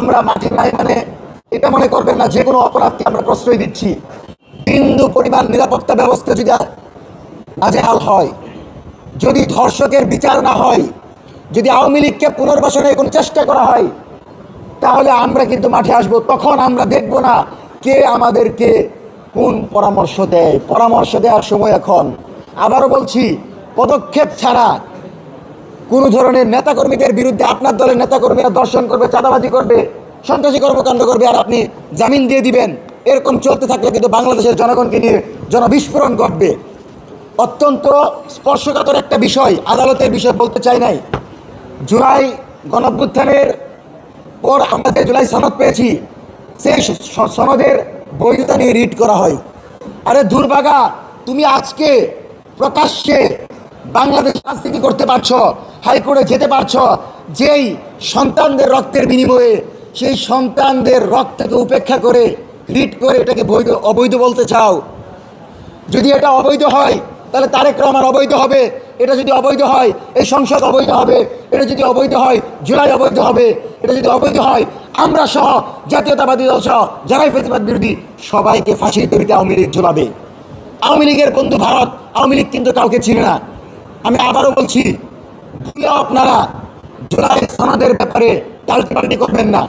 আমরা মাঠে নাই মানে এটা মনে করবেন না যে কোনো অপরাধকে আমরা প্রশ্রয় দিচ্ছি। বিন্দু পরিমাণ নিরাপত্তা ব্যবস্থা যদি নাজেহাল হয়, যদি ধর্ষকের বিচার না হয়, যদি আওয়ামী লীগকে পুনর্বাসনের কোনো চেষ্টা করা হয়, তাহলে আমরা কিন্তু মাঠে আসব। তখন আমরা দেখব না কে আমাদেরকে কোন পরামর্শ দেয়। পরামর্শ দেওয়ার সময় এখন। আবারও বলছি, পদক্ষেপ ছাড়া কোনো ধরনের নেতাকর্মীদের বিরুদ্ধে, আপনার দলের নেতাকর্মীরা দর্শন করবে, চাঁদাবাজি করবে, সন্ত্রাসী কর্মকাণ্ড করবে, আর আপনি জামিন দিয়ে দিবেন, এরকম চলতে থাকলে কিন্তু বাংলাদেশের জনগণকে নিয়ে জনবিস্ফোরণ ঘটবে। অত্যন্ত স্পর্শকাতর একটা বিষয়, আদালতের বিষয় বলতে চাই নাই। জুলাই গণঅভ্যুত্থানের পর আমরা যে জুলাই সনদ পেয়েছি, সেই সনদের বৈধতা নিয়ে রিট করা হয়। আরে দুর্ভাগা, তুমি আজকে প্রকাশ্যে বাংলাদেশ রাজনীতি করতে পারছো, হাইকোর্টে যেতে পারছো, যেই সন্তানদের রক্তের বিনিময়ে, সেই সন্তানদের রক্তকে উপেক্ষা করে রিট করে এটাকে বৈধ অবৈধ বলতে চাও। যদি এটা অবৈধ হয় তাহলে তারেক রহমান অবৈধ হবে, এটা যদি অবৈধ হয় এই সংসদ অবৈধ হবে, এটা যদি অবৈধ হয় জুলাই অবৈধ হবে, এটা যদি অবৈধ হয় আমরা সহ জাতীয়তাবাদী দল সহ যারাই ফ্যাসিবাদ বিরোধী সবাইকে ফাঁসির দড়িতে আওয়ামী লীগ ঝুলাবে। আওয়ামী লীগের বন্ধু ভারত, আওয়ামী লীগ কিন্তু কাউকে চিনে না। আমি আবারও বলছি, ভুলেও আপনারা জুলাই সনদের ব্যাপারে পাল্টি করবেন না।